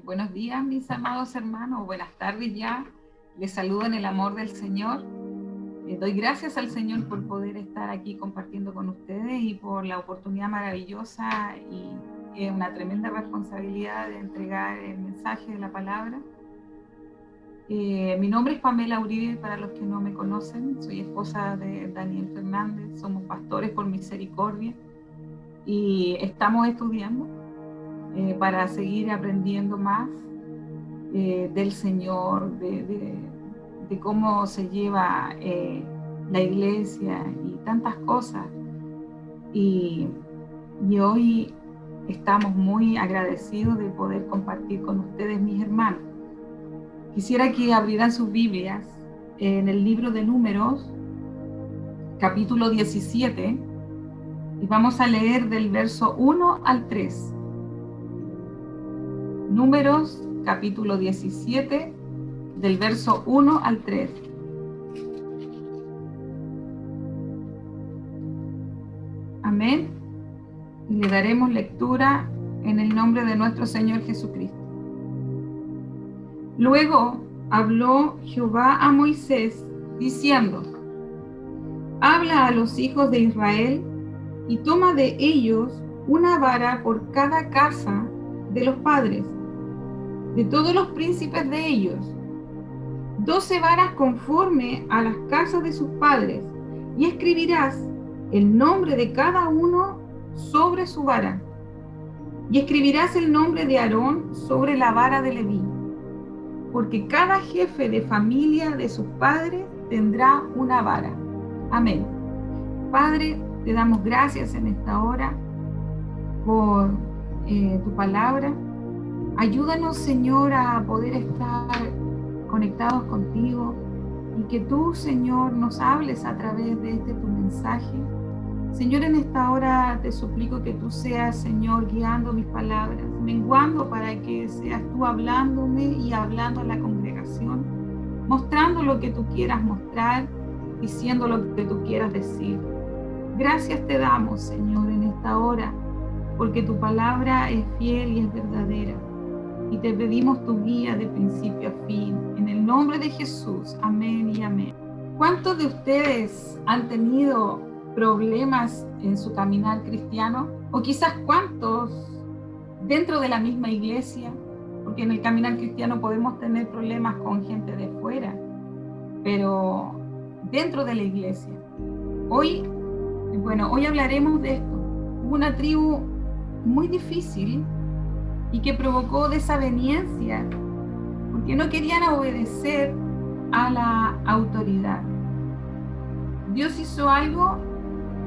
Buenos días, mis amados hermanos, buenas tardes ya. Les saludo en el amor del Señor. Doy gracias al Señor por poder estar aquí compartiendo con ustedes y por la oportunidad maravillosa y una tremenda responsabilidad de entregar el mensaje de la palabra. Mi nombre es Pamela Uribe, para los que no me conocen. Soy esposa de Daniel Fernández, somos pastores por misericordia y estamos estudiando para seguir aprendiendo más del Señor, de cómo se lleva la iglesia y tantas cosas. Y hoy estamos muy agradecidos de poder compartir con ustedes, mis hermanos. Quisiera que abrieran sus Biblias en el libro de Números, capítulo 17, y vamos a leer del verso 1 al 3. Números, capítulo 17, del verso 1 al 3. Amén. Y le daremos lectura en el nombre de nuestro Señor Jesucristo. Luego habló Jehová a Moisés, diciendo: Habla a los hijos de Israel y toma de ellos una vara por cada casa de los padres, de todos los príncipes de ellos, 12 varas conforme a las casas de sus padres, y escribirás el nombre de cada uno sobre su vara, y escribirás el nombre de Aarón sobre la vara de Leví, porque cada jefe de familia de sus padres tendrá una vara. Amén. Padre, te damos gracias en esta hora por tu palabra. Ayúdanos, Señor, a poder estar conectados contigo y que tú, Señor, nos hables a través de tu mensaje. Señor, en esta hora te suplico que tú seas, Señor, guiando mis palabras, menguando para que seas tú hablándome y hablando a la congregación, mostrando lo que tú quieras mostrar, diciendo lo que tú quieras decir. Gracias te damos, Señor, en esta hora, porque tu palabra es fiel y es verdadera. Y te pedimos tu guía de principio a fin, en el nombre de Jesús. Amén y amén. ¿Cuántos de ustedes han tenido problemas en su caminar cristiano? O quizás cuántos dentro de la misma iglesia, porque en el caminar cristiano podemos tener problemas con gente de fuera, pero dentro de la iglesia. Hoy hablaremos de esto. Hubo una tribu muy difícil y que provocó desaveniencia porque no querían obedecer a la autoridad. Dios hizo algo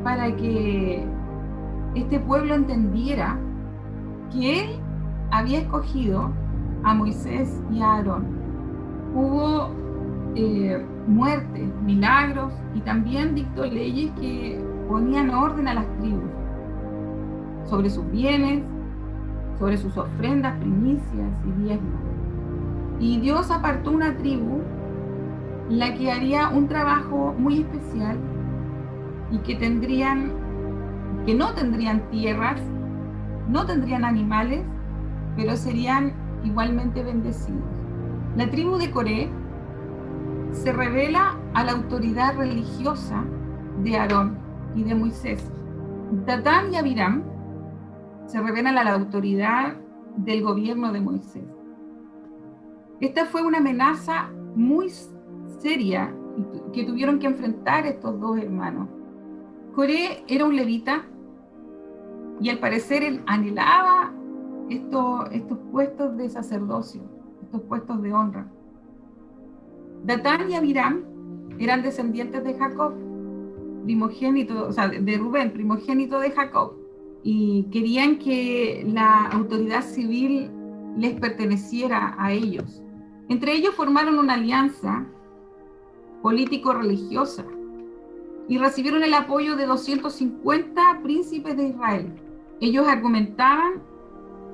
para que este pueblo entendiera que Él había escogido a Moisés y a Aarón. Hubo muertes, milagros, y también dictó leyes que ponían orden a las tribus sobre sus bienes, sobre sus ofrendas, primicias y diezmos. Y Dios apartó una tribu, la que haría un trabajo muy especial y que no tendrían tierras, no tendrían animales, pero serían igualmente bendecidos. La tribu de Coré se revela a la autoridad religiosa de Aarón y de Moisés. Datán y Abiram se revelan a la autoridad del gobierno de Moisés. Esta fue una amenaza muy seria que tuvieron que enfrentar estos dos hermanos. Coré era un levita y al parecer él anhelaba estos puestos de sacerdocio, estos puestos de honra. Datán y Abiram eran descendientes de Jacob, primogénito, o sea, de Rubén, primogénito de Jacob, y querían que la autoridad civil les perteneciera a ellos. Entre ellos formaron una alianza político-religiosa y recibieron el apoyo de 250 príncipes de Israel. Ellos argumentaban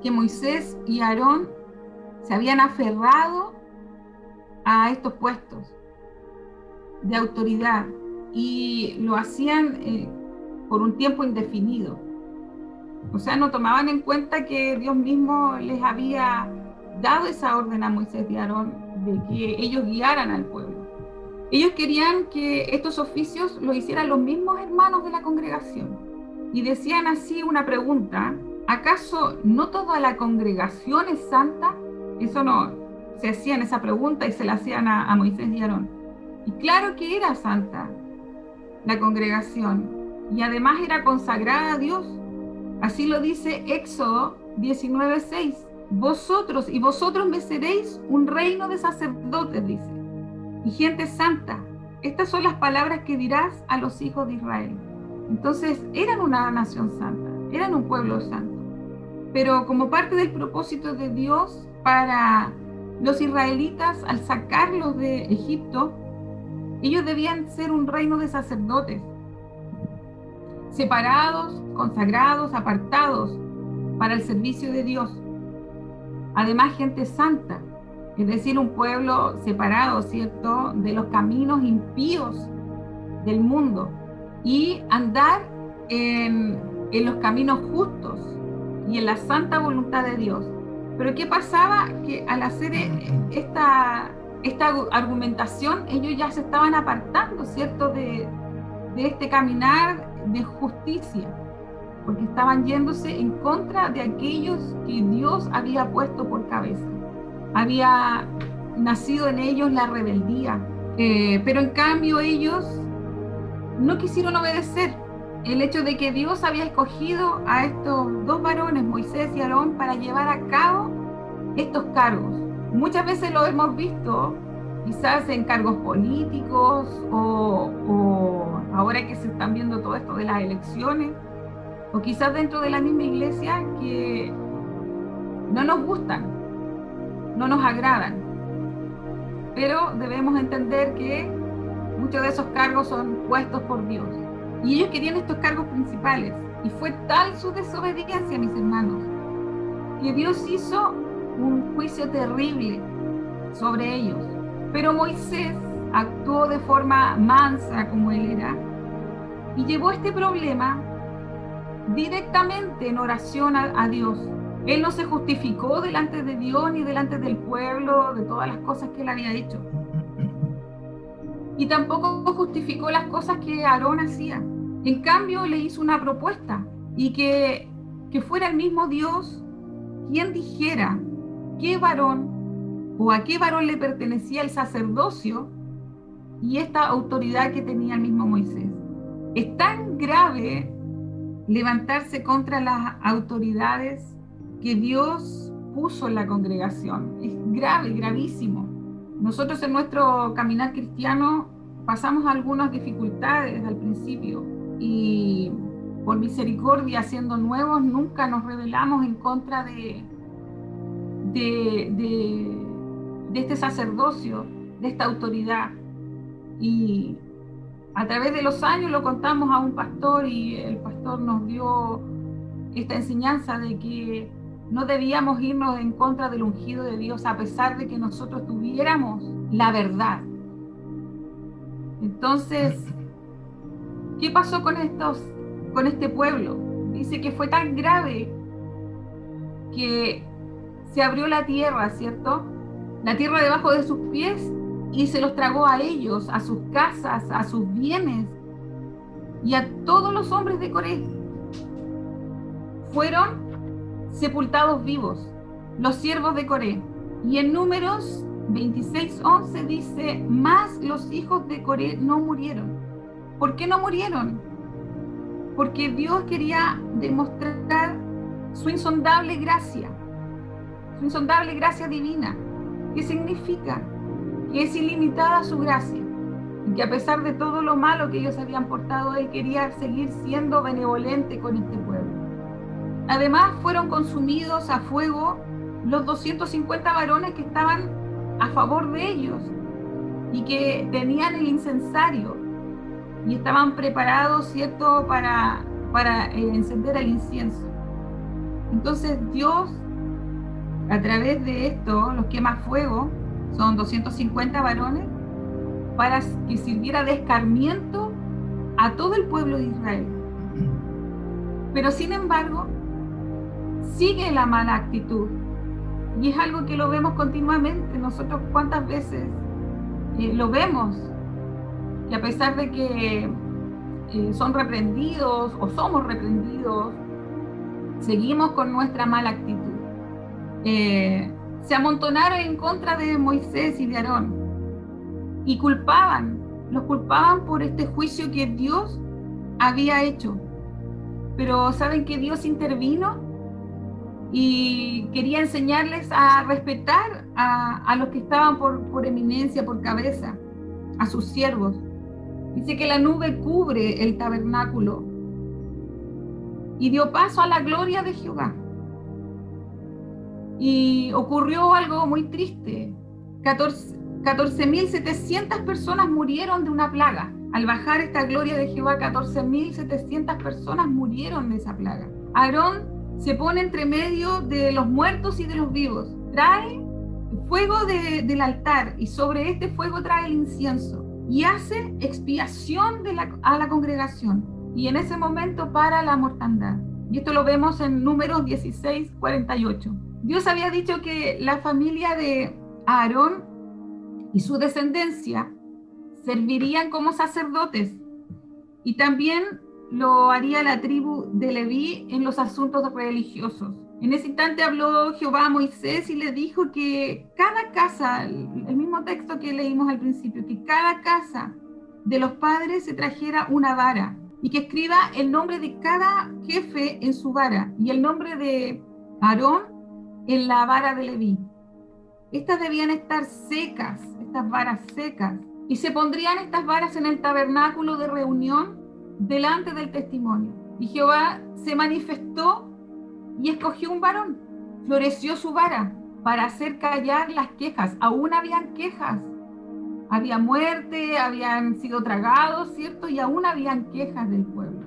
que Moisés y Aarón se habían aferrado a estos puestos de autoridad y lo hacían por un tiempo indefinido. O sea, no tomaban en cuenta que Dios mismo les había dado esa orden a Moisés y Aarón de que ellos guiaran al pueblo. Ellos querían que estos oficios los hicieran los mismos hermanos de la congregación. Y decían así una pregunta: ¿acaso no toda la congregación es santa? Eso no, se hacían esa pregunta y se la hacían a Moisés y Aarón. Y claro que era santa la congregación, y además era consagrada a Dios. Así lo dice Éxodo 19:6. Vosotros me seréis un reino de sacerdotes, dice, y gente santa. Estas son las palabras que dirás a los hijos de Israel. Entonces eran una nación santa, eran un pueblo santo. Pero como parte del propósito de Dios para los israelitas al sacarlos de Egipto, ellos debían ser un reino de sacerdotes, separados, consagrados, apartados para el servicio de Dios. Además, gente santa, es decir, un pueblo separado, ¿cierto?, de los caminos impíos del mundo, y andar en los caminos justos y en la santa voluntad de Dios. Pero ¿qué pasaba? Que al hacer esta argumentación, ellos ya se estaban apartando, ¿cierto?, de este caminar de justicia, porque estaban yéndose en contra de aquellos que Dios había puesto por cabeza. Había nacido en ellos la rebeldía, pero en cambio ellos no quisieron obedecer el hecho de que Dios había escogido a estos dos varones, Moisés y Aarón, para llevar a cabo estos cargos. Muchas veces lo hemos visto, quizás en cargos políticos o ahora que se están viendo todo esto de las elecciones, o quizás dentro de la misma iglesia, que no nos gustan, no nos agradan, pero debemos entender que muchos de esos cargos son puestos por Dios, y ellos querían estos cargos principales, y fue tal su desobediencia, mis hermanos, que Dios hizo un juicio terrible sobre ellos. Pero Moisés actuó de forma mansa, como él era, y llevó este problema directamente en oración a Dios. Él no se justificó delante de Dios ni delante del pueblo de todas las cosas que él había hecho, y tampoco justificó las cosas que Aarón hacía. En cambio, le hizo una propuesta, y que fuera el mismo Dios quien dijera qué varón o a qué varón le pertenecía el sacerdocio y esta autoridad que tenía el mismo Moisés. Es tan grave levantarse contra las autoridades que Dios puso en la congregación. Es grave, gravísimo. Nosotros en nuestro caminar cristiano pasamos algunas dificultades al principio, y por misericordia, siendo nuevos, nunca nos rebelamos en contra de este sacerdocio, de esta autoridad. Y a través de los años lo contamos a un pastor, y el pastor nos dio esta enseñanza de que no debíamos irnos en contra del ungido de Dios a pesar de que nosotros tuviéramos la verdad. Entonces, ¿qué pasó con este pueblo? Dice que fue tan grave que se abrió la tierra, ¿cierto? La tierra debajo de sus pies, y se los tragó a ellos, a sus casas, a sus bienes, y a todos los hombres de Coré. Fueron sepultados vivos, los siervos de Coré. Y en Números 26:11 dice: mas los hijos de Coré no murieron. ¿Por qué no murieron? Porque Dios quería demostrar su insondable gracia divina. ¿Qué significa? Que es ilimitada su gracia, y que a pesar de todo lo malo que ellos habían portado, Él quería seguir siendo benevolente con este pueblo. Además, fueron consumidos a fuego los 250 varones que estaban a favor de ellos y que tenían el incensario y estaban preparados, ¿cierto?, para encender el incienso. Entonces Dios, a través de esto, los quema fuego, son 250 varones, para que sirviera de escarmiento a todo el pueblo de Israel. Pero sin embargo, sigue la mala actitud Y es algo que lo vemos continuamente. Nosotros cuántas veces lo vemos, que a pesar de que son reprendidos o somos reprendidos, seguimos con nuestra mala actitud. Se amontonaron en contra de Moisés y de Aarón y los culpaban por este juicio que Dios había hecho. Pero ¿saben que Dios intervino? Y quería enseñarles a respetar a los que estaban por eminencia, por cabeza, a sus siervos. Dice que la nube cubre el tabernáculo y dio paso a la gloria de Jehová. Y ocurrió algo muy triste. 14.700 personas murieron de una plaga. Al bajar esta gloria de Jehová, 14.700 personas murieron de esa plaga. Aarón se pone entre medio de los muertos y de los vivos. Trae fuego del altar y sobre este fuego trae el incienso y hace expiación a la congregación. Y en ese momento para la mortandad. Y esto lo vemos en Números 16:48. Dios había dicho que la familia de Aarón y su descendencia servirían como sacerdotes, y también lo haría la tribu de Leví en los asuntos religiosos. En ese instante habló Jehová a Moisés y le dijo que cada casa, el mismo texto que leímos al principio, que cada casa de los padres se trajera una vara y que escriba el nombre de cada jefe en su vara y el nombre de Aarón en la vara de Leví. Estas debían estar secas, estas varas secas, y se pondrían estas varas en el tabernáculo de reunión delante del testimonio. Y Jehová se manifestó y escogió un varón, floreció su vara para hacer callar las quejas. Aún habían quejas, había muerte, habían sido tragados, ¿cierto? Y aún habían quejas del pueblo.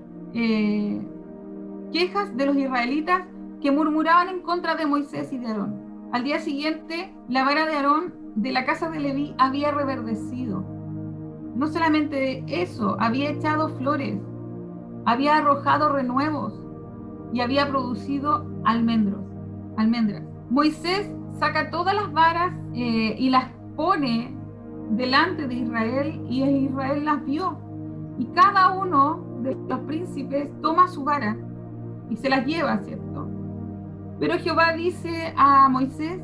Quejas de los israelitas que murmuraban en contra de Moisés y de Aarón. Al día siguiente, la vara de Aarón de la casa de Leví había reverdecido. No solamente eso, había echado flores, había arrojado renuevos y había producido almendras. Moisés saca todas las varas y las pone delante de Israel, y Israel las vio. Y cada uno de los príncipes toma su vara y se las lleva, ¿cierto? Pero Jehová dice a Moisés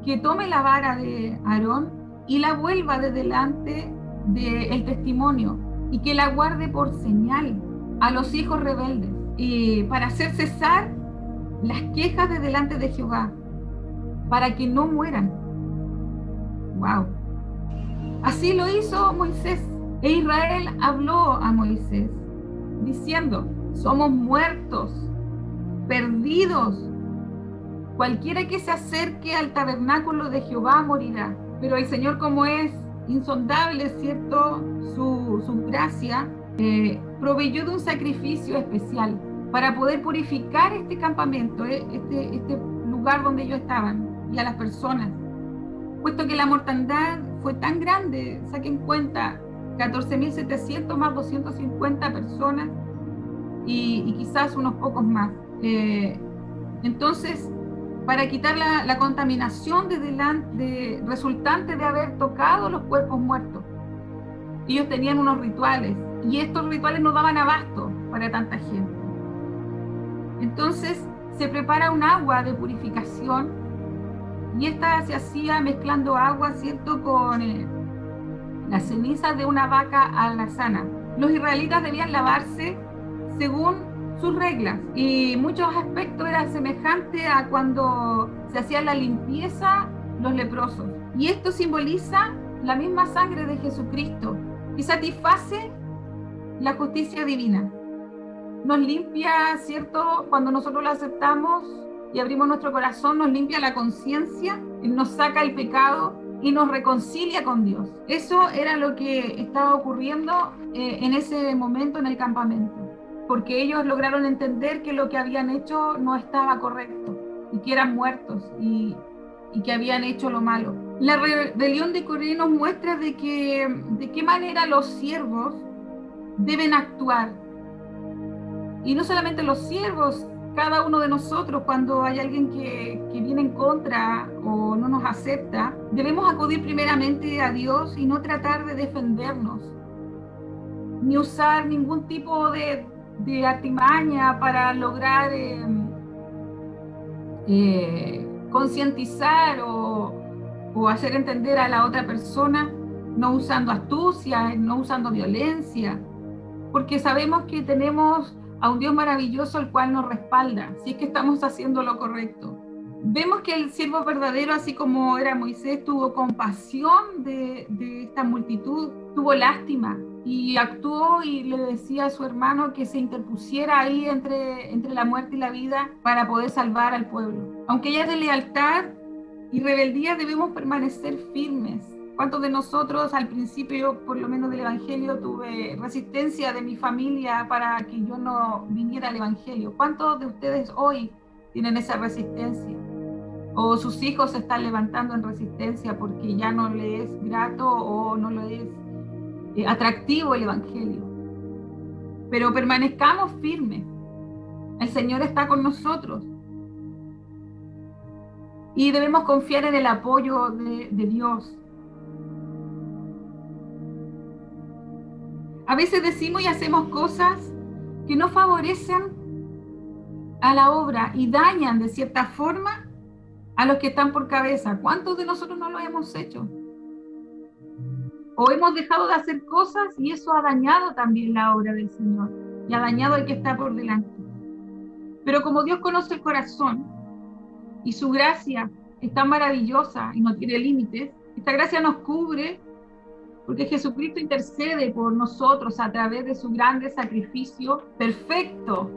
que tome la vara de Aarón y la vuelva de delante del testimonio y que la guarde por señal a los hijos rebeldes, y para hacer cesar las quejas de delante de Jehová, para que no mueran. Wow. Así lo hizo Moisés, e Israel habló a Moisés diciendo: somos muertos, perdidos. Cualquiera que se acerque al tabernáculo de Jehová morirá. Pero el Señor, como es insondable, ¿cierto?, su gracia, proveyó de un sacrificio especial para poder purificar este campamento, este lugar donde ellos estaban, y a las personas. Puesto que la mortandad fue tan grande, saquen cuenta, 14.700 más 250 personas y quizás unos pocos más. Entonces, para quitar la contaminación resultante de haber tocado los cuerpos muertos, ellos tenían unos rituales, y estos rituales no daban abasto para tanta gente. Entonces se prepara un agua de purificación, y esta se hacía mezclando agua, ¿cierto?, con las cenizas de una vaca alazana. Los israelitas debían lavarse según sus reglas, y muchos aspectos eran semejantes a cuando se hacía la limpieza los leprosos. Y esto simboliza la misma sangre de Jesucristo, que satisface la justicia divina. Nos limpia, ¿cierto?, cuando nosotros lo aceptamos y abrimos nuestro corazón, nos limpia la conciencia, nos saca el pecado y nos reconcilia con Dios. Eso era lo que estaba ocurriendo en ese momento en el campamento, porque ellos lograron entender que lo que habían hecho no estaba correcto, y que eran muertos, y que habían hecho lo malo. La rebelión de Coré nos muestra de qué manera los siervos deben actuar. Y no solamente los siervos, cada uno de nosotros, cuando hay alguien que viene en contra o no nos acepta, debemos acudir primeramente a Dios y no tratar de defendernos, ni usar ningún tipo de artimaña para lograr concientizar o hacer entender a la otra persona, no usando astucia, no usando violencia, porque sabemos que tenemos a un Dios maravilloso el cual nos respalda, si es que estamos haciendo lo correcto. Vemos que el siervo verdadero, así como era Moisés, tuvo compasión de esta multitud, tuvo lástima y actuó y le decía a su hermano que se interpusiera ahí entre la muerte y la vida para poder salvar al pueblo. Aunque haya de lealtad y rebeldía, debemos permanecer firmes. ¿Cuántos de nosotros al principio, por lo menos del Evangelio, tuve resistencia de mi familia para que yo no viniera al Evangelio? ¿Cuántos de ustedes hoy tienen esa resistencia? ¿O sus hijos se están levantando en resistencia porque ya no les es grato o no les es atractivo el Evangelio? Pero permanezcamos firmes. El Señor está con nosotros. Y debemos confiar en el apoyo de Dios. A veces decimos y hacemos cosas que no favorecen a la obra y dañan de cierta forma a los que están por cabeza. ¿Cuántos de nosotros no lo hemos hecho? O hemos dejado de hacer cosas y eso ha dañado también la obra del Señor y ha dañado al que está por delante. Pero como Dios conoce el corazón y su gracia es tan maravillosa y no tiene límites, esta gracia nos cubre porque Jesucristo intercede por nosotros a través de su grande sacrificio perfecto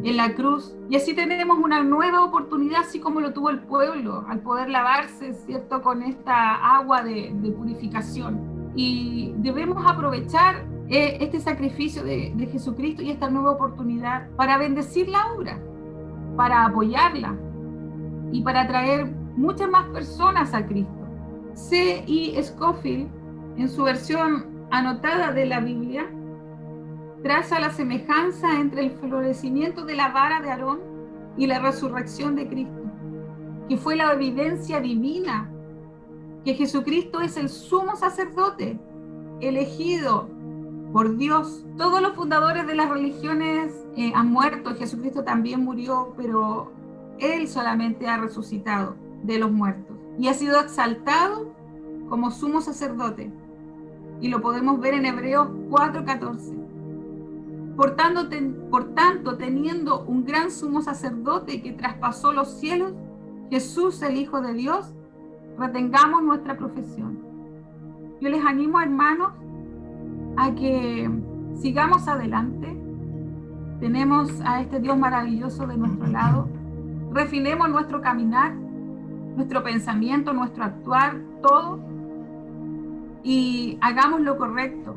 en la cruz. Y así tenemos una nueva oportunidad, así como lo tuvo el pueblo, al poder lavarse, ¿cierto?, con esta agua de purificación. Y debemos aprovechar este sacrificio de Jesucristo y esta nueva oportunidad para bendecir la obra, para apoyarla y para traer muchas más personas a Cristo. C.I. Scofield, en su versión anotada de la Biblia, traza la semejanza entre el florecimiento de la vara de Aarón y la resurrección de Cristo, que fue la evidencia divina que Jesucristo es el sumo sacerdote elegido por Dios. Todos los fundadores de las religiones han muerto, Jesucristo también murió, pero Él solamente ha resucitado de los muertos y ha sido exaltado como sumo sacerdote. Y lo podemos ver en Hebreos 4:14. Por tanto, teniendo un gran sumo sacerdote que traspasó los cielos, Jesús, el Hijo de Dios, retengamos nuestra profesión. Yo les animo, hermanos, a que sigamos adelante. Tenemos a este Dios maravilloso de nuestro lado. Refinemos nuestro caminar, nuestro pensamiento, nuestro actuar, todo, y hagamos lo correcto.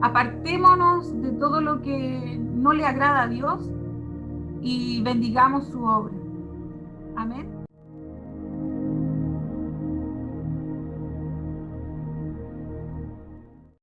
Apartémonos de todo lo que no le agrada a Dios y bendigamos su obra. Amén.